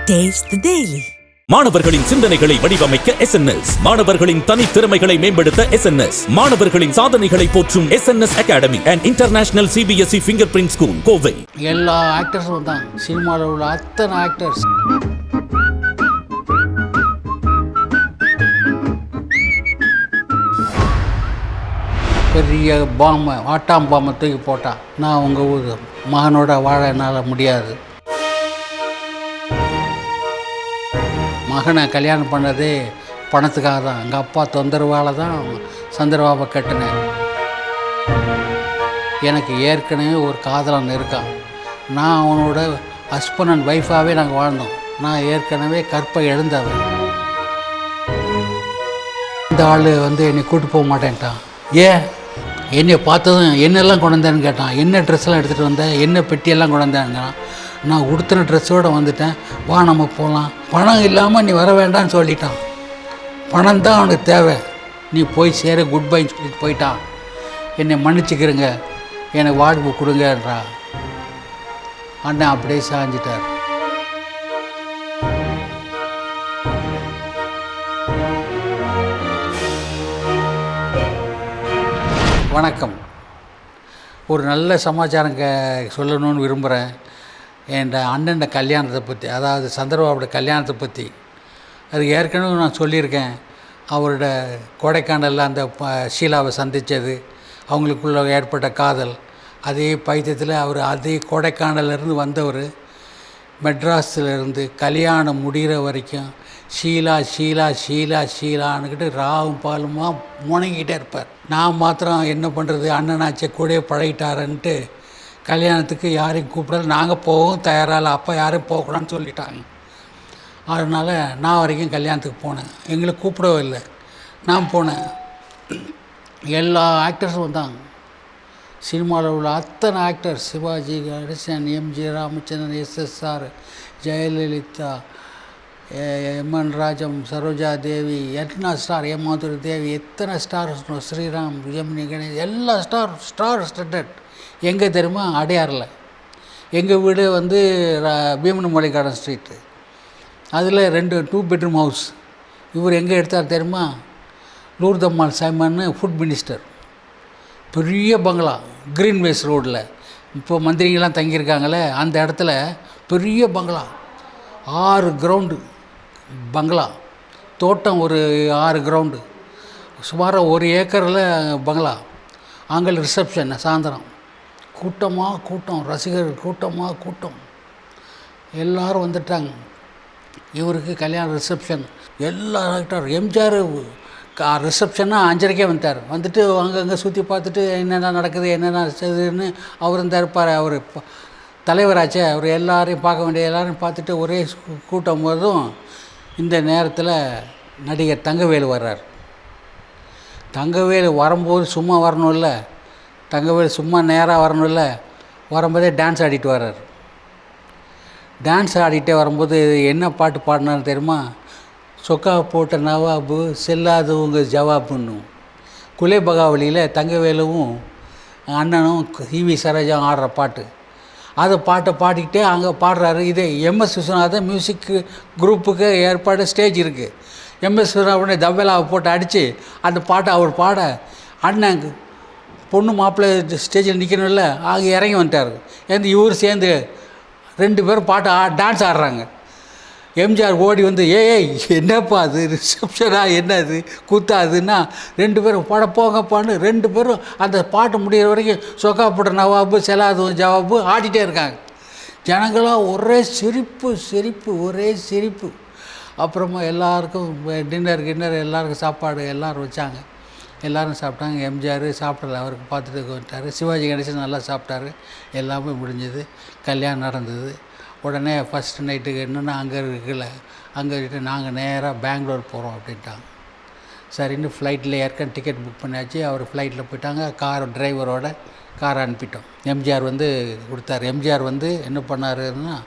Taste the Daily. மாணவர்களின் சிந்தனைகளை வடிவமைக்க SNS, மாணவர்களின் தனித்திறமைகளை மேம்படுத்த SNS, மாணவர்களின் சாதனைகளை போற்றும் SNS Academy and International CBSE Fingerprint School, Kovai. எல்லா ஆக்டர்ஸும் தான் சினிமாவில் உள்ள அத்தனை ஆக்டர்ஸ் பெரிய பாம்பை ஆட்டாம் பாம்பை தூக்கி போட்டான். நான் உங்கள் ஊர் மகனோட வாழ என்னால் முடியாது. மகனை கல்யாணம் பண்ணதே பணத்துக்காக தான். எங்கள் அப்பா தொந்தரவால் தான் சந்திரபாபை கட்டினேன். எனக்கு ஏற்கனவே ஒரு காதலன் இருக்கான். நான் அவனோட ஹஸ்பண்ட் அண்ட் ஒய்ஃபாகவே நாங்கள் வாழ்ந்தோம். நான் ஏற்கனவே கற்பை எழுந்தவன். இந்த ஆள் என்னை கூப்பிட்டு போக மாட்டேன்ட்டான். ஏன் என்னை பார்த்ததும் என்னெல்லாம் கொண்டு வந்தேன்னு கேட்டான். என்ன ட்ரெஸ்ஸெல்லாம் எடுத்துகிட்டு வந்தேன், என்ன பெட்டியெல்லாம் கொண்டு வந்தேங்கிறான். நான் உடுத்தின ட்ரெஸ்ஸோடு வந்துட்டேன், வா நம்ம போகலாம். பணம் இல்லாமல் நீ வர வேண்டாம்னு சொல்லிட்டான். பணம் தான் அவனுக்கு தேவை. நீ போய் சேர குட் பைன்னு சொல்லிட்டு போயிட்டான். என்னை மன்னிச்சுக்கிறேங்க, எனக்கு வாழ்வு கொடுங்கன்றா. அண்ணன் அப்படியே சாஞ்சிட்டார். வணக்கம். ஒரு நல்ல சமாச்சாரம் சொல்லணும்னு விரும்புகிறேன். என் அண்ணன் கல்யாணத்தை பற்றி, அதாவது சந்திரபாபுடைய கல்யாணத்தை பற்றி. அது ஏற்கனவே நான் சொல்லியிருக்கேன். அவரோட கொடைக்கானலில் அந்த ஷீலாவை சந்தித்தது, அவங்களுக்குள்ள ஏற்பட்ட காதல், அதே பைத்தியத்தில் அவர் அதே கொடைக்கானலிருந்து வந்தவர் மெட்ராஸிலிருந்து கல்யாணம் முடிகிற வரைக்கும் ஷீலா ஷீலா ஷீலா ஷீலான்னுக்கிட்டு ராவும் பாலுமா முணங்கிட்டே இருப்பார். நான் மாத்திரம் என்ன பண்ணுறது, அண்ணனாச்சே கூட பழகிட்டாரன்ட்டு கல்யாணத்துக்கு யாரையும் கூப்பிடல. நாங்கள் போகவும் தயாராக, அப்பா யாரையும் போகக்கூடாதுன்னு சொல்லிட்டாங்க. அதனால் நான் வரைக்கும் கல்யாணத்துக்கு போனேன். எங்களை கூப்பிடவே இல்லை, நான் போனேன். எல்லா ஆக்டர்ஸும் வந்தாங்க. சினிமாவில் உள்ள அத்தனை actors, Sivaji Ganesan, MG Ramachandran, SSR, Jayalalithaa, MN Rajam, Saroja Devi, எத்தனை ஸ்டார், மாதுரி தேவி, எத்தனை ஸ்டார், ஸ்ரீராம், ஜெமினி கணேஷ், எல்லா ஸ்டார் ஸ்டட்டட். எங்கே தெரியுமா? அடையாரில். எங்கள் வீடு பீமன் மலை கார்டன் ஸ்ட்ரீட்டு. அதில் 2 பெட்ரூம் ஹவுஸ். இவர் எங்கே எடுத்தார் தெரியுமா? Lourdammal Simon food minister. பெரிய பங்களா க்ரீன்வேஸ் ரோடில். இப்போ மந்திரிங்கெல்லாம் தங்கியிருக்காங்களே அந்த இடத்துல பெரிய பங்களா, 6 கிரவுண்டு பங்களா, தோட்டம் ஒரு 6 கிரவுண்டு, சுமார் 1 ஏக்கரில் பங்களா. அங்கே ரிசப்ஷன் சாயந்தரம். கூட்டமாக கூட்டம், ரசிகர்கள் கூட்டமாக கூட்டம், எல்லோரும் வந்துட்டாங்க. இவருக்கு கல்யாண ரிசப்ஷன். எல்லா ஆக்டர் எம்ஜிஆர் ரிசப்ஷன்னா 5:30க்கே வந்துட்டார். வந்துட்டு அங்கங்கே சுற்றி பார்த்துட்டு என்னென்ன நடக்குது, என்னென்ன செய்யுதுன்னு அவர் இந்த இருப்பார். அவர் தலைவராச்சே, அவர் எல்லாரையும் பார்க்க வேண்டிய எல்லோரையும் பார்த்துட்டு ஒரே கூட்டம் போதும் இந்த நேரத்தில் நடிகர் தங்கவேலு வர்றார். தங்கவேலு வரும்போது சும்மா வரணும்ல, தங்கவேலு சும்மா நேராக வரணும்ல, வரும்போதே டான்ஸ் ஆடிட்டு வர்றார். டான்ஸ் ஆடிட்டே வரும்போது என்ன பாட்டு பாடினான்னு தெரியுமா? சொக்கா போட்ட நவாபு செல்லாது உங்கள் ஜவாபுன்னும். குலே பகாவலியில் தங்கவேலுவும் அண்ணனும் ஈவி சரோஜா ஆடுற பாட்டு. அதை பாட்டை பாடிக்கிட்டே அங்கே பாடுறாரு. இதே MS விஸ்வநாதன் மியூசிக் குரூப்புக்கு ஏற்பாடு ஸ்டேஜ் இருக்குது. MS விஸ்வநாதன் தபேலாவை போட்டு அடித்து அந்த பாட்டை அவர் பாட, அண்ணன் பொண்ணு மாப்பிள்ளை ஸ்டேஜில் நிற்கணும்ல, அங்கே இறங்கி வந்துட்டார். இவர் சேர்ந்து 2 பேரும் பாட்டு டான்ஸ் ஆடுறாங்க. எம்ஜிஆர் ஓடி வந்து, ஏய் என்னப்பா அது ரிசப்ஷனா, என்ன அது கூத்தாதுன்னா, 2 பேரும் பாட போங்கப்பான்னு 2 பேரும் அந்த பாட்டு முடிகிற வரைக்கும் சொக்கா போட்ட நவாபு செல்லாது ஜவாபு ஆடிட்டே இருக்காங்க. ஜனங்களாம் ஒரே சிரிப்பு சிரிப்பு, ஒரே சிரிப்பு. அப்புறமா எல்லாருக்கும் டின்னர் எல்லாருக்கும் சாப்பாடு எல்லோரும் வச்சாங்க. எல்லோரும் சாப்பிட்டாங்க. எம்ஜிஆர் சாப்பிடல, அவருக்கு பார்த்துட்டு வந்துட்டார். சிவாஜி கணேசன் நல்லா சாப்பிட்டாரு. எல்லாமே முடிஞ்சது. கல்யாணம் நடந்தது. உடனே ஃபஸ்ட்டு நைட்டுக்கு என்னென்னா அங்கே இருக்குல்ல, அங்கே இருக்கிட்டு நாங்கள் நேராக பெங்களூர் போகிறோம் அப்படின்ட்டாங்க. சரின்னு ஃப்ளைட்டில் ஏற்கனவே டிக்கெட் புக் பண்ணியாச்சு. அவர் ஃப்ளைட்டில் போயிட்டாங்க. டிரைவரோட காரை அனுப்பிட்டோம். எம்ஜிஆர் கொடுத்தார். எம்ஜிஆர் என்ன பண்ணாருன்னா,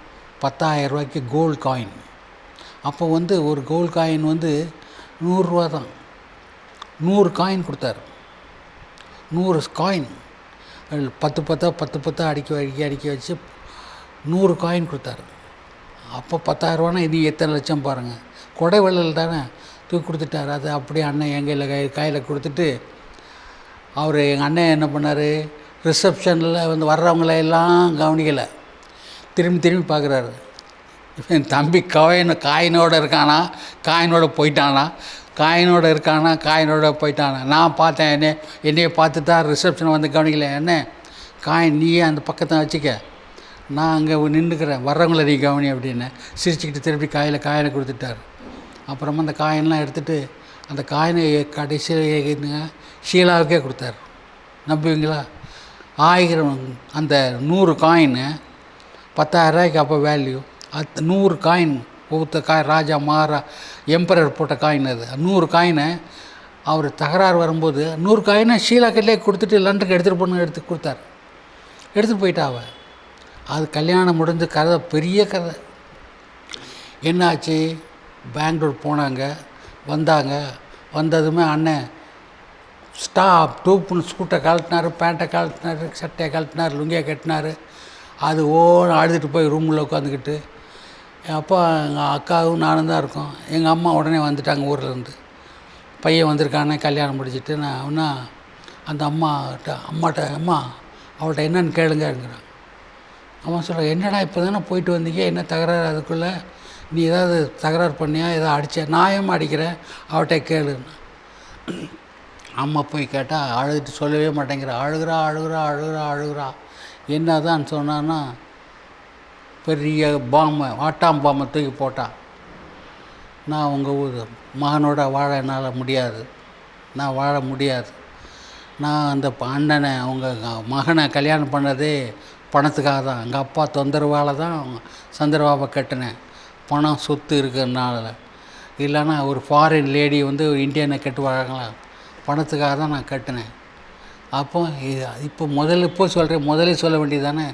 10,000 ரூபாய்க்கு கோல்டு காயின். அப்போ ஒரு கோல்டு காயின் 100 ரூபா தான். 100 காயின் கொடுத்தாரு. 100 காயின் 10 10 அடுக்கி அடுக்கி வச்சு 100 காயின் கொடுத்தாரு. அப்போ 10,000 இனி எத்தனை லட்சம் பாருங்கள். கொடை வள்ளல் தானே, தூக்கி கொடுத்துட்டார். அது அப்படியே அண்ணன் எங்கள் கையில் கொடுத்துட்டு அவர் எங்கள் அண்ணன் என்ன பண்ணார், ரிசப்ஷனில் வந்து வர்றவங்களையெல்லாம் கவனிக்கலை, திரும்பி பார்க்குறாரு. என் தம்பி காயினோடு இருக்கானா, காயினோட போயிட்டானா, காயினோட போயிட்டானா. நான் பார்த்தேன், என்னையை பார்த்துட்டா ரிசப்ஷனை வந்து கவனிக்கல. என்ன காயின் நீயே அந்த பக்கத்தை வச்சுக்க, நான் அங்கே நின்றுக்கிறேன், வர்றவங்கள நீ கவனி அப்படின்னு சிரிச்சுக்கிட்டு திருப்பி காயினை கொடுத்துட்டார். அப்புறமா அந்த காயின்லாம் எடுத்துகிட்டு அந்த காயினை கடைசியில் ஷீலாவுக்கே கொடுத்தார். நம்புவீங்களா? 1000 அந்த 100 காயின்னு 10,000 அப்போ வேல்யூ. 100 காயின், ஒவ்வொருத்த ராஜா எம்பரர் போட்ட காயின். அது 100 காயினை அவர் தகராறு வரும்போது 100 காயினை ஷீலா கையிலே கொடுத்துட்டு லண்டனுக்கு எடுத்துகிட்டு கொடுத்தார். எடுத்துகிட்டு போயிட்டா அவ. அது கல்யாணம் முடிஞ்ச கதை, பெரிய கதை. என்னாச்சு, பெங்களூர் போனாங்க, வந்ததுமே அண்ணன் டூப்புன்னு ஸ்கூட்டை கழட்டினார், பேண்ட்டை கழட்டினார், சட்டையை கழட்டினார், லுங்கியை கட்டினார். அது அழுதுட்டு போய் ரூமில் உட்காந்துக்கிட்டு. அப்போ எங்கள் அக்காவும் நானும் தான் இருக்கோம். எங்கள் அம்மா உடனே வந்துட்டாங்க ஊர்லேருந்து. பையன் வந்திருக்கானே கல்யாணம் முடிச்சுட்டு. நான் அந்த அம்மாட்ட அம்மா அவள்கிட்ட என்னன்னு கேளுங்கிறான். அவன் சொல்கிறான், என்னடா இப்போ தானே போயிட்டு வந்தீங்க, என்ன தகராறு, அதுக்குள்ளே நீ ஏதாவது தகராறு பண்ணியா, ஏதாவது அடித்த, நியாயமாக அடிக்கிறேன், அவள்கிட்ட கேளுன்னு. அம்மா போய் கேட்டால் அழுதுட்டு சொல்லவே மாட்டேங்கிற, அழுகிறா. என்ன தான் சொன்னான்னா, பெரிய ஆட்டாம் பாம்பை தூக்கி போட்டான். நான் உங்கள் மகனோட வாழ என்னால் முடியாது, நான் வாழ முடியாது. நான் அந்த அண்ணனை அவங்க மகனை கல்யாணம் பண்ணதே பணத்துக்காக தான். எங்கள் அப்பா தொந்தரவால் தான் சந்திரபாபை கட்டினேன், பணம் சொத்து இருக்கிறதுனால. இல்லைன்னா ஒரு ஃபாரின் லேடி வந்து ஒரு இந்தியனை கட்டுவாங்களா, பணத்துக்காக தான் நான் கட்டினேன். இப்போ முதலே சொல்ல வேண்டியது தானே.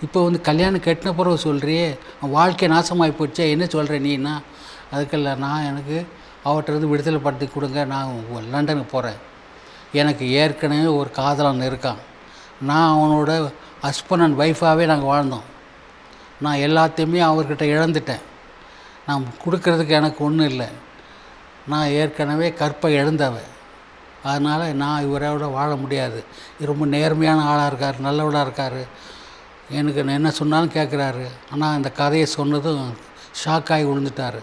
இப்போ வந்து கல்யாணம் கட்டின பிறகு சொல்கிறியே, வாழ்க்கை நாசமாகி போச்சே, என்ன சொல்கிறேன் நீன்னா. அதுக்கில்ல, நான் எனக்கு அவர்கிட்ட விடுதலை படுத்தி கொடுங்க, நான் லண்டனுக்கு போகிறேன். எனக்கு ஏற்கனவே ஒரு காதலன் இருக்கான், நான் அவனோட ஹஸ்பண்ட் அண்ட் ஒய்ஃபாகவே நாங்கள் வாழ்ந்தோம். நான் எல்லாத்தையுமே அவர்கிட்ட இழந்துட்டேன். நான் கொடுக்கறதுக்கு எனக்கு ஒன்றும் இல்லை. நான் ஏற்கனவே கற்பை இழந்தவன். அதனால் நான் இவரோட வாழ முடியாது. ரொம்ப நேர்மையான ஆளாக இருக்கார், நல்லவடாக இருக்கார், எனக்கு என்ன சொன்னாலும் கேட்குறாரு. ஆனால் இந்த கதையை சொன்னதும் ஷாக்காகி விழுந்துட்டார்.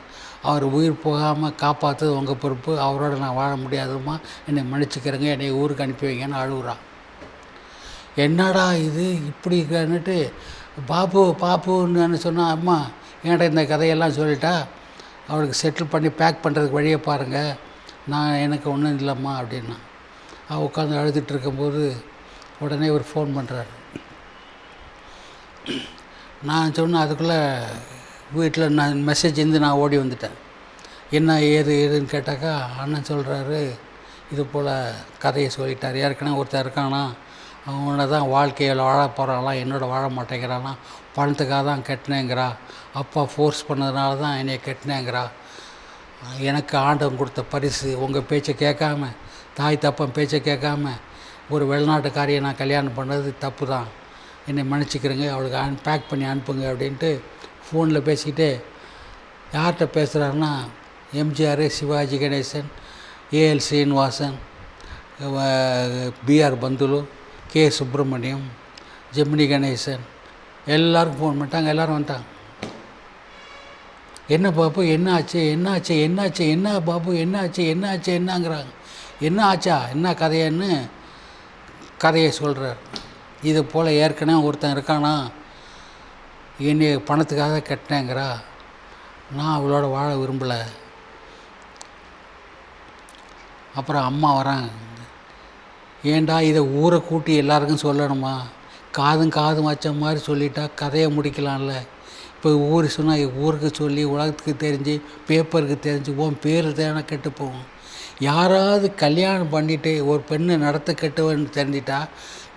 அவர் உயிர் போகாமல் காப்பாற்று உங்கள் பொறுப்பு, அவரோட நான் வாழ முடியாதுமா, என்னை மன்னிச்சுக்கிறேங்க, என்னை ஊருக்கு அனுப்பி வைங்கன்னு அழுகுறான். என்னடா இது இப்படி இருக்கான்னுட்டு பாப்புன்னு சொன்னால், அம்மா என்கிட்ட இந்த கதையெல்லாம் சொல்லிட்டா, அவளுக்கு செட்டில் பண்ணி பேக் பண்ணுறதுக்கு வழியை பாருங்கள், எனக்கு ஒன்றும் இல்லைம்மா அப்படின்னா. அவள் உட்காந்து அழுதுட்டு இருக்கும்போது உடனே ஒரு ஃபோன் பண்ணுறாரு. நான் சொன்னேன், அதுக்குள்ளே வீட்டில் நான் மெசேஜ் இருந்து நான் ஓடி வந்துட்டேன். என்ன ஏதுன்னு கேட்டாக்கா, அண்ணன் சொல்கிறாரு, இது போல் கதையை சொல்லிட்டார். ஏற்கனவே ஒருத்தர் இருக்கானா, அவனை தான் வாழ்க்கையில் வாழ போகிறாங்களாம், என்னோட வாழ மாட்டேங்கிறானா, பணத்துக்காக தான் கட்டினேங்கிறா, அப்பா ஃபோர்ஸ் பண்ணதுனால தான் என்னை கட்டினேங்கிறா. எனக்கு ஆண்டவன் கொடுத்த பரிசு, உங்கள் பேச்சை கேட்காம, தாய் தப்பன் பேச்சை கேட்காம ஒரு வெளிநாட்டுக்காரியை நான் கல்யாணம் பண்ணது தப்பு தான், என்னை மன்னிச்சிக்கிறேங்க, அவளுக்கு பேக் பண்ணி அனுப்புங்க அப்படின்ட்டு ஃபோனில் பேசிக்கிட்டே. யார்கிட்ட பேசுகிறாருன்னா, MGR, Sivaji Ganesan, AL Srinivasan, BR Panthulu, K Subramaniam, Gemini Ganesan, எல்லோரும் ஃபோன் பண்ணிட்டாங்க. எல்லோரும் வந்துட்டாங்க. என்ன பாப்பு, என்ன ஆச்சு, என்ன பாப்பு, என்னங்கிறாங்க. என்ன ஆச்சா, என்ன கதையன்னு கதையை சொல்கிறார். இது போல் ஏற்கனவே ஒருத்தன் இருக்கானா, என்னை பணத்துக்காக கட்டினேங்கிறா, நான் அவளோட வாழ விரும்பலை. அப்புறம் அம்மா வராங்க. ஏண்டா இதை ஊரை கூட்டி எல்லாருக்கும் சொல்லணுமா, காதும் வச்ச மாதிரி சொல்லிட்டா கதையை முடிக்கலாம்ல. இப்போ ஊர் சொன்னால் ஊருக்கு சொல்லி உலகத்துக்கு தெரிஞ்சு பேப்பருக்கு தெரிஞ்சு உன் பேர் தானே கெட்டு போகும். யாராவது கல்யாணம் பண்ணிவிட்டு ஒரு பெண்ணை நடத்த கெட்டவன்னு தெரிஞ்சிட்டா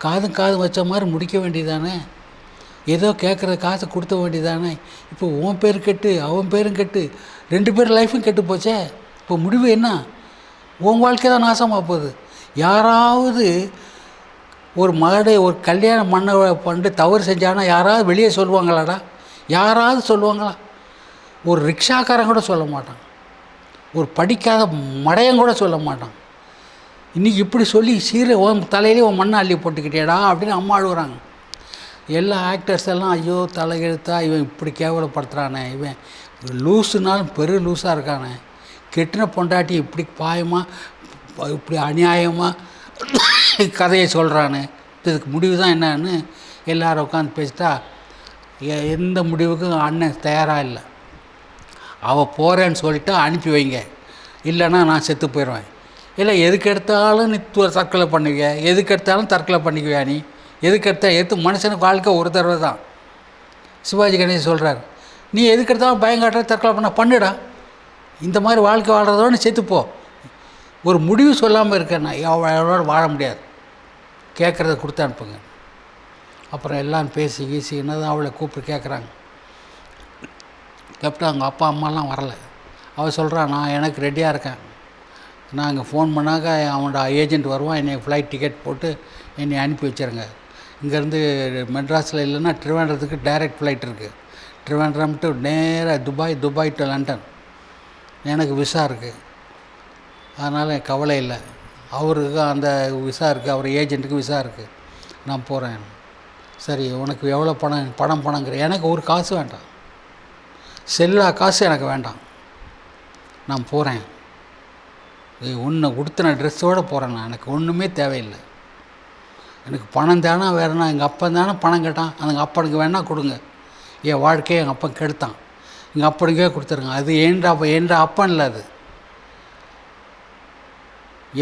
காதும் வச்ச மாதிரி முடிக்க வேண்டியதானே, ஏதோ கேட்குற காசை கொடுத்த வேண்டியதானே. இப்போ உன் பேர் கெட்டு அவன் பேரும் கெட்டு 2 பேர் லைஃப்பும் கெட்டு போச்சே. இப்போ முடிவு என்ன, உன் வாழ்க்கை தான் நாசமாக போகுது. யாராவது ஒரு ஒரு கல்யாணம் பண்ணிட்டு தவறு செஞ்சானா யாராவது வெளியே சொல்லுவாங்களாடா, யாராவது சொல்லுவாங்களா? ஒரு ரிக்ஷாக்காரன் கூட சொல்ல மாட்டான், ஒரு படிக்காத மடையன் கூட சொல்ல மாட்டான். இன்றைக்கி இப்படி சொல்லி உன் தலையிலே உன் மண்ணை அள்ளி போட்டுக்கிட்டேடா அப்படின்னு அம்மா அழுகுறாங்க. எல்லா ஆக்டர்ஸ் எல்லாம் ஐயோ தலையெழுத்தா இவன் இப்படி கேவலப்படுத்துகிறானே, இவன் லூஸுனாலும் லூஸாக இருக்கானே, கெட்டின பொண்டாட்டி இப்படி பாயமாக இப்படி அநியாயமாக கதையை சொல்கிறானே, இதுக்கு முடிவு தான் என்னன்னு எல்லோரும் உட்காந்து பேசிட்டா எந்த முடிவுக்கும் அண்ணன் தயாராக இல்லை. அவள் போகிறேன்னு சொல்லிட்டா அனுப்பி வைங்க, இல்லைன்னா நான் செத்து போயிடுவேன். இல்லை எதுக்கு எடுத்தாலும் நீ தற்கொலை பண்ணுவிய, எதுக்கு எடுத்தாலும் தற்கொலை பண்ணிக்குவியா, நீ எதுக்கு எடுத்து மனுஷனுக்கு வாழ்க்கை ஒரு தடவை தான். சிவாஜி கணேசன் சொல்கிறார், நீ எதுக்கு எடுத்தாலும் பயங்காட்ட தற்கொலை பண்ணுடா, இந்த மாதிரி வாழ்க்கை வாழ்கிறதோட நீ செத்துப்போ. ஒரு முடிவு சொல்லாமல் இருக்கேன்னா எவ்வளோ வாழ முடியாது. கேட்குறத கொடுத்து அனுப்புங்க. அப்புறம் எல்லாம் பேசி வீசி என்னதான் அவளை கூப்பிட்டு கேட்குறாங்க. கேப்டன் அவங்க அப்பா அம்மாலாம் வரலை. அவள் சொல்கிறான், நான் எனக்கு ரெடியாக இருக்கேன், நான் அங்கே ஃபோன் பண்ணாக்க அவனோட ஏஜெண்ட் வருவான், என்னை ஃப்ளைட் டிக்கெட் போட்டு என்னை அனுப்பி வச்சுருங்க. இங்கேருந்து மெட்ராஸில் இல்லைன்னா ட்ரிவாண்ட்ரத்துக்கு டைரக்ட் ஃப்ளைட் இருக்குது, ட்ரிவாண்ட்ரம் டு நேராக துபாய் டு லண்டன். எனக்கு விசா இருக்குது, அதனால் கவலை இல்லை. அவருக்கு அந்த விசா இருக்குது, அவர் ஏஜெண்ட்டுக்கு விசா இருக்குது, நான் போகிறேன். சரி, உனக்கு எவ்வளோ பணங்கிற, எனக்கு ஒரு காசு வேண்டாம், செல்லா காசு எனக்கு வேண்டாம், நான் போகிறேன். உன்னை உடுத்தின ட்ரெஸ்ஸோடு போகிறேன், நான் எனக்கு ஒன்றுமே தேவையில்லை, எனக்கு பணம் தானே வேறுனா, எங்கள் அப்பன் தானே பணம் கேட்டான், அந்த அப்பனுக்கு வேணால் கொடுங்க, என் வாழ்க்கையை எங்கள் அப்பன் கெடுத்தான், எங்கள் அப்பனுக்கே கொடுத்துருங்க. அது என்ற அப்பன் இல்லை, அது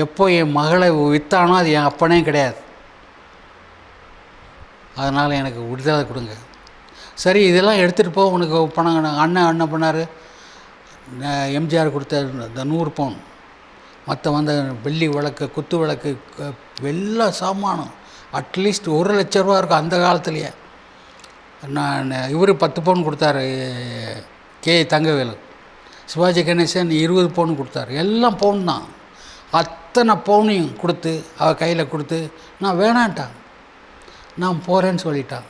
எப்போ என் மகளை விற்றானோ அது என் அப்பனே கிடையாது, அதனால் எனக்கு விடுதலை கொடுங்க. சரி, இதெல்லாம் எடுத்துகிட்டு போக உனக்கு பணம். அண்ணன் என்ன பண்ணார், எம்ஜிஆர் கொடுத்த இந்த 100 பவுன், மற்ற வந்த வெள்ளி விளக்கு, குத்து விளக்கு, எல்லா சாமானும் அட்லீஸ்ட் 1 லட்ச ரூபா இருக்கும் அந்த காலத்துலேயே. நான் இவர் 10 பவுன் கொடுத்தாரு, தங்கவேலு. சிவாஜி கணேசன் 20 பவுன் கொடுத்தாரு. எல்லாம் பவுன் தான். அத்தனை பவுனையும் கொடுத்து அவள் கையில் கொடுத்து நான் வேணான்ட்டான், நான் போகிறேன்னு சொல்லிட்டான்.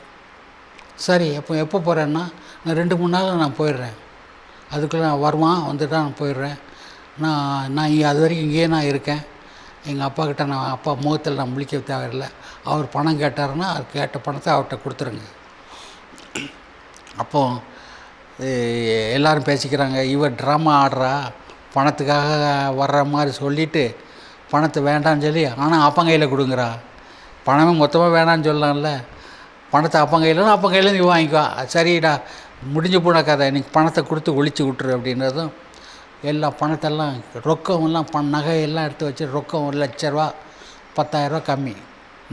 சரி, எப்போ போகிறேன்னா, நான் 2-3 நாளில் நான் போயிடுறேன், அதுக்குள்ளே நான் வருவான், வந்துட்டால் நான் போயிடுறேன், நான் அது வரைக்கும் இங்கேயே நான் இருக்கேன், எங்கள் அப்பாக்கிட்ட நான் அப்பா முகத்தில் நான் முழிக்க தேவையில்லை, அவர் பணம் கேட்டாருன்னா அவர் கேட்ட பணத்தை அவர்கிட்ட கொடுத்துருங்க. அப்போது எல்லோரும் பேசிக்கிறாங்க, இவர் ட்ராமா ஆடுறா, பணத்துக்காக வர்ற மாதிரி சொல்லிவிட்டு பணத்தை வேண்டான்னு சொல்லி, ஆனால் அப்பன் கையில் கொடுங்குறா, பணமே மொத்தமாக வேணான்னு சொல்லலாம்ல, பணத்தை அப்பன் கையில் நீ வாங்கிக்கோ. சரிடா, முடிஞ்சு போன கதை, நீ பணத்தை கொடுத்து ஒழிச்சு விட்ரு அப்படின்றதும், எல்லா பணத்தெல்லாம் ரொக்கமெல்லாம் நகையெல்லாம் எடுத்து வச்சு, ரொக்கம் 1 லட்ச ரூபா, 10,000 ரூபா கம்மி,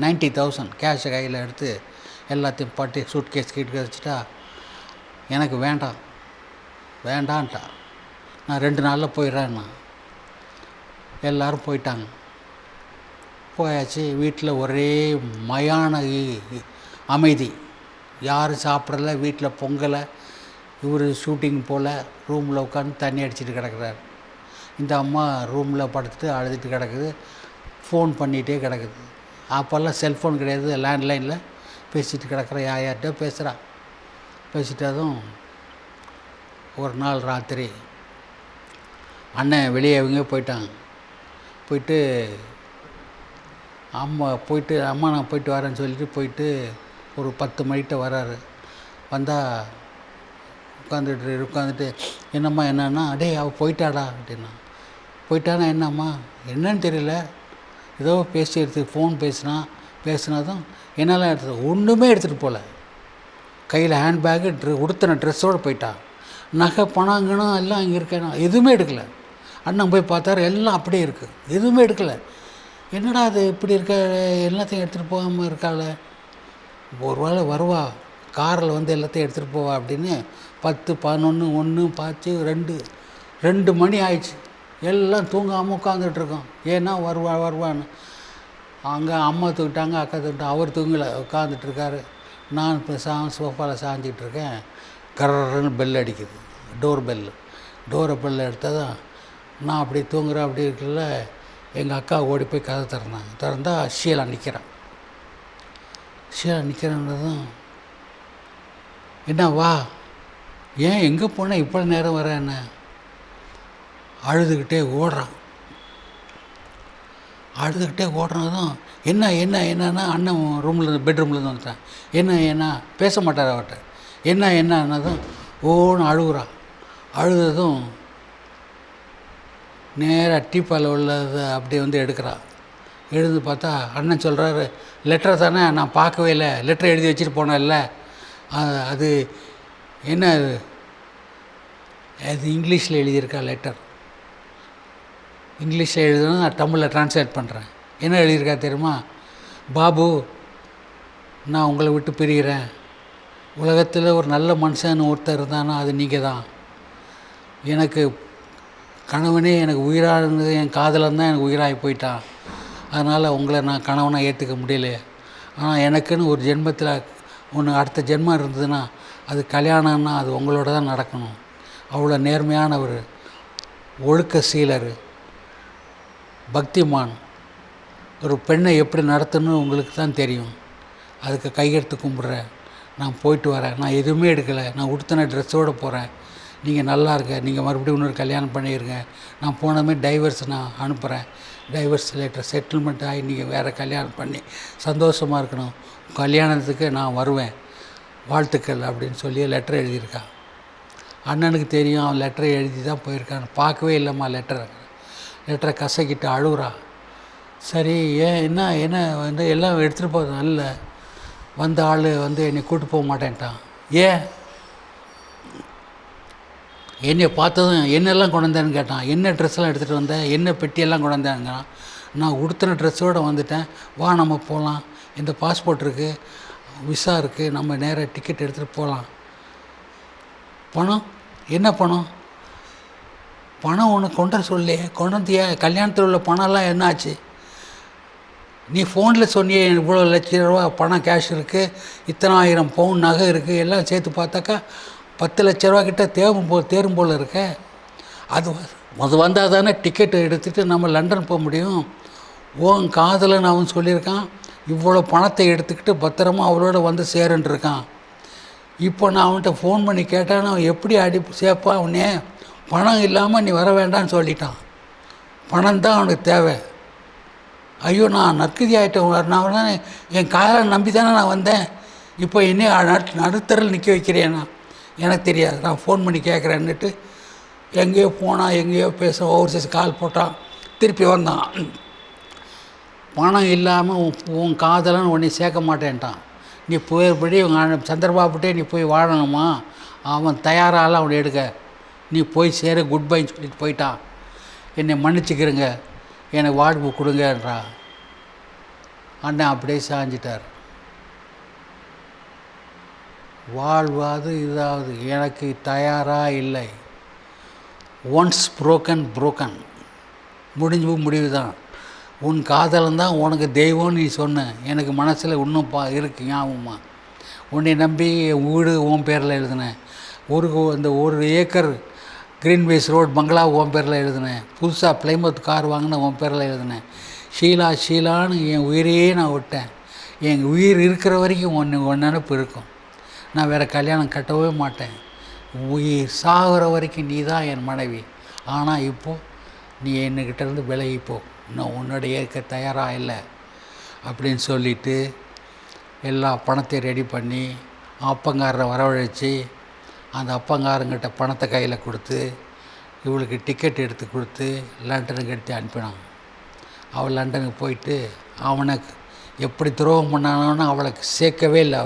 90,000 கேஷை கையில் எடுத்து எல்லாத்தையும் பாட்டி சூட்கேஸ் வச்சுட்டா, எனக்கு வேண்டான்ட்டா, நான் 2 நாளில் போயிடுறேன்னா. எல்லோரும் போயிட்டாங்க. போயாச்சு. வீட்டில் ஒரே மயான அமைதி, யாரும் சாப்பிடல, வீட்டில் பொங்கலை. இவர் ஷூட்டிங் போல் ரூமில் உட்காந்து தண்ணி அடிச்சுட்டு கிடக்குறாரு. இந்த அம்மா ரூமில் படுத்துட்டு அழுதுட்டு கிடக்குது, ஃபோன் பண்ணிகிட்டே கிடக்குது. அப்போல்லாம் செல்ஃபோன் கிடையாது, லேண்ட்லைனில் பேசிட்டு கிடக்குற, யார்கிட்ட பேசுகிறா. பேசிட்டதும் ஒரு நாள் ராத்திரி அண்ணன் வெளியே இவங்க போயிட்டாங்க. போயிட்டு அம்மா நான் போயிட்டு வரேன்னு சொல்லிட்டு போயிட்டு ஒரு 10 மணிக்கிட்ட வராரு. வந்தால் உட்காந்துட்டு என்னன்னா, டேய் அவள் போயிட்டாடா அப்படின்னா. போயிட்டானா என்னம்மா, என்னன்னு தெரியல, ஏதோ ஃபோன் பேசினதும் என்னெல்லாம் ஒன்றுமே எடுத்துகிட்டு போகல, கையில் ஹேண்ட்பேக்கு உடுத்தின ட்ரெஸ்ஸோடு போயிட்டான். நகை பணங்கணும் எல்லாம் இங்கே இருக்கேனா, எதுவுமே எடுக்கலை. அண்ணன் போய் பார்த்தாரு, எல்லாம் அப்படியே இருக்குது, எதுவுமே எடுக்கலை. என்னடா அது இப்படி இருக்க, எல்லாத்தையும் எடுத்துகிட்டு போகாமல் இருக்காள், ஒரு வேளை வருவா, காரில் வந்து எல்லாத்தையும் எடுத்துகிட்டு போவா அப்படின்னு 10, 11, 1, 10, 2 மணி ஆயிடுச்சு. எல்லாம் தூங்காமல் உட்காந்துட்ருக்கோம். ஏன்னா வருவான்னு. அங்கே அம்மா தூக்கிட்டாங்க, அக்கா தூக்கிட்டாங்க, அவர் தூங்கலை, உட்காந்துட்ருக்காரு. நான் இப்போ சோஃபாவில் சாஞ்சிட்ருக்கேன். கரன்னு பெல் அடிக்குது, டோரை பெல் எடுத்தால் தான் நான் அப்படி தூங்குறேன். அப்படி இருக்கல, எங்கள் அக்கா ஓடி போய் கதை திறந்தா ஷீலா நிற்கிறேன். ஷீலா நிற்கிறேன்றதும், என்ன வா ஏன் எங்கே போனால் இப்போ நேரம் வர என்ன? அழுதுகிட்டே ஓடுறான். அழுதுகிட்டே ஓடுறதும் என்ன என்ன என்னன்னா அண்ணன் பெட்ரூம்லேருந்து வந்துட்டான். என்ன பேச மாட்டார் அவர்கிட்ட. என்னதும் ஓன்னு அழுகுறான். அழுததும் நேராக டீப்பால் உள்ளதை அப்படி வந்து எடுக்கிறான். எழுந்து பார்த்தா அண்ணன் சொல்கிறாரு, லெட்டரை தானே நான் பார்க்கவே இல்லை, லெட்டரை எழுதி வச்சுட்டு போனேன்ல, அது என்ன அது இங்கிலீஷில் எழுதியிருக்கா லெட்டர். இங்கிலீஷில் எழுதுனா நான் தமிழில் ட்ரான்ஸ்லேட் பண்ணுறேன். என்ன எழுதியிருக்கா தெரியுமா? பாபு, நான் உங்களை விட்டு பிரிகிறேன். உலகத்தில் ஒரு நல்ல மனுஷன் ஒருத்தர் இருந்தானா அது நீங்கள் தான். எனக்கு கணவனே எனக்கு உயிராக இருந்தது, என் காதலன் தான் எனக்கு உயிராகி போயிட்டான். அதனால் உங்களை நான் கணவனாக ஏற்றுக்க முடியல. ஆனால் எனக்குன்னு ஒரு ஜென்மத்தில் ஒன்று அடுத்த ஜென்மம் இருந்ததுன்னா அது கல்யாணம்னா அது உங்களோட தான் நடக்கணும். அவ்வளோ நேர்மையானவர், ஒழுக்க சீலர், பக்திமான். ஒரு பெண்ணை எப்படி நடத்தணும்னு உங்களுக்கு தான் தெரியும். அதுக்கு கையெடுத்து கும்பிட்றேன். நான் போயிட்டு வரேன். நான் எதுவுமே எடுக்கலை. நான் உடுத்தின ட்ரெஸ்ஸோடு போகிறேன். நீங்கள் நல்லா இருக்க. நீங்கள் மறுபடியும் இன்னொரு கல்யாணம் பண்ணிடுங்க. நான் போனமே டைவர்ஸ் நான் அனுப்புகிறேன். டைவர்ஸ் லெட்டர் செட்டில்மெண்ட் ஆகி நீங்கள் வேறு கல்யாணம் பண்ணி சந்தோஷமாக இருக்கணும். கல்யாணத்துக்கு நான் வருவேன், வாழ்த்துக்கள் அப்படின்னு சொல்லி லெட்டர் எழுதியிருக்கான். அண்ணனுக்கு தெரியும் அவன் லெட்டரை எழுதி தான் போயிருக்கான். பார்க்கவே இல்லைம்மா லெட்டரை கசக்கிட்டு அழுகுறா. சரி என்ன வந்து எல்லாம் எடுத்துகிட்டு போதும். இல்லை, வந்த ஆள் வந்து என்னை கூப்பிட்டு போக மாட்டேன்ட்டான். ஏன்? என்னை பார்த்ததும் என்னெல்லாம் கொண்டு வந்தேன்னு கேட்டான். என்ன ட்ரெஸ்ஸெல்லாம் எடுத்துகிட்டு வந்தேன், என்ன பெட்டியெல்லாம் கொண்டு வந்தேங்கிறான். நான் உடுத்தின ட்ரெஸ்ஸோடு வந்துட்டேன். வா நம்ம போகலாம், இந்த பாஸ்போர்ட் இருக்குது, விசா இருக்குது, நம்ம நேராக டிக்கெட் எடுத்துகிட்டு போகலாம். பணம் என்ன பணம்? பணம் ஒன்று கொண்டு வர சொல்லி கொண்டு வந்தியா? கல்யாணத்தில் உள்ள பணம்லாம் என்ன ஆச்சு? நீ ஃபோனில் சொன்னியே இவ்வளோ லட்சம் ரூபா பணம் கேஷ் இருக்குது, இத்தனை 1000 பவுன் நகை இருக்குது, எல்லாம் சேர்த்து பார்த்தாக்கா 10 லட்ச ரூபா கிட்ட தேரும் போல் இருக்க. அது வந்தால் தானே டிக்கெட்டு எடுத்துகிட்டு நம்ம லண்டன் போக முடியும். ஓன் காதலன்னு அவன் சொல்லியிருக்கான். இவ்வளோ பணத்தை எடுத்துக்கிட்டு பத்திரமா அவளோட வந்து சேருன்ட்ருக்கான். இப்போ நான் அவன்கிட்ட ஃபோன் பண்ணி கேட்டான், அவன் எப்படி சேர்ப்பா அவனே? பணம் இல்லாமல் நீ வர வேண்டான்னு சொல்லிட்டான். பணம் தான் அவனுக்கு தேவை. ஐயோ, நான் நற்கதி ஆகிட்டேன். நான் தான் என் காதலை நம்பி தானே நான் வந்தேன். இப்போ என்னையே நடுத்தரில் நிற்க வைக்கிறேன்னா எனக்கு தெரியாது. நான் ஃபோன் பண்ணி கேட்குறேன்னுட்டு எங்கேயோ போனான், எங்கேயோ பேச ஓவர்சீஸ் கால் போட்டான், திருப்பி வந்தான். பணம் இல்லாமல் உன் காதலன்னு உன்னை சேர்க்க மாட்டேன்ட்டான். நீ போயிrbடி உங்கள் சந்திரபாபுட்டே நீ போய் வாழணுமா? அவன் தயாராகலாம் அவனை எடுக்க. நீ போய் சேர குட் பைன்னு சொல்லிட்டு போயிட்டான். என்னை மன்னிச்சுக்கிறங்க, எனக்கு வாழ்வு கொடுங்கன்றா. அண்ணன் அப்படியே சாஞ்சிட்டார். வாழ்வாது இதாவது எனக்கு தயாராக இல்லை. ஒன்ஸ் புரோக்கன் முடிவு தான். உன் காதலன் தான் உனக்கு தெய்வம்னு நீ சொன்ன. எனக்கு மனசில் இன்னும் இருக்கு ஞாபகமா. உன்னை நம்பி வீடு உன் பேரில் எழுதினேன். அந்த 1 ஏக்கர் கிரீன்வேஸ் ரோட் பங்களா உன் பேரில் எழுதினேன். புதுசாக பிளைமவுத் கார் வாங்கின உன் பேரில் எழுதினேன். ஷீலான்னு என் உயிரையே நான் விட்டேன். என் உயிர் இருக்கிற வரைக்கும் ஒன்று நினப்பு இருக்கும். நான் வேறு கல்யாணம் கட்டவே மாட்டேன். உயிர் சாகிற வரைக்கும் நீ தான் என் மனைவி. ஆனால் இப்போது நீ என்கிட்டேருந்து விலகிப்போ, நான் உன்னோட ஏற்க தயாராக இல்லை அப்படின்னு சொல்லிவிட்டு எல்லா பணத்தையும் ரெடி பண்ணி அப்பங்காரரை வரவழைச்சி அந்த அப்பங்காரங்கிட்ட பணத்தை கையில் கொடுத்து இவளுக்கு டிக்கெட் எடுத்து கொடுத்து லண்டனுக்கு எடுத்து அனுப்பினான். அவள் லண்டனுக்கு போயிட்டு அவனுக்கு எப்படி துரோகம் பண்ணானோன்னு அவளுக்கு சேர்க்கவே இல்லை.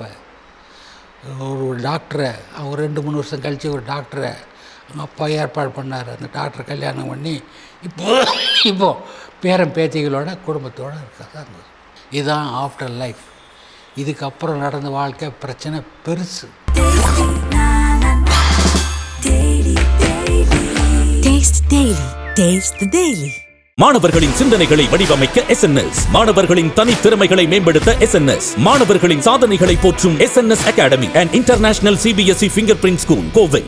ஒரு டாக்டரை அவர் 2-3 வருஷம் கழித்து ஒரு டாக்டரை அவங்க அப்பா ஏற்பாடு பண்ணார். அந்த டாக்டரை கல்யாணம் பண்ணி இப்போது பேரன் பேத்திகளோட குடும்பத்தோடு இருக்கா. இதுதான் ஆஃப்டர் லைஃப். இதுக்கப்புறம் நடந்த வாழ்க்கை பிரச்சனை பெருசு. மாணவர்களின் சிந்தனைகளை வடிவமைக்க SNS, மாணவர்களின் தனித்திறமைகளை மேம்படுத்த SNS, மாணவர்களின் சாதனைகளை போற்றும் SNS Academy and International CBSE Fingerprint School, Kovai.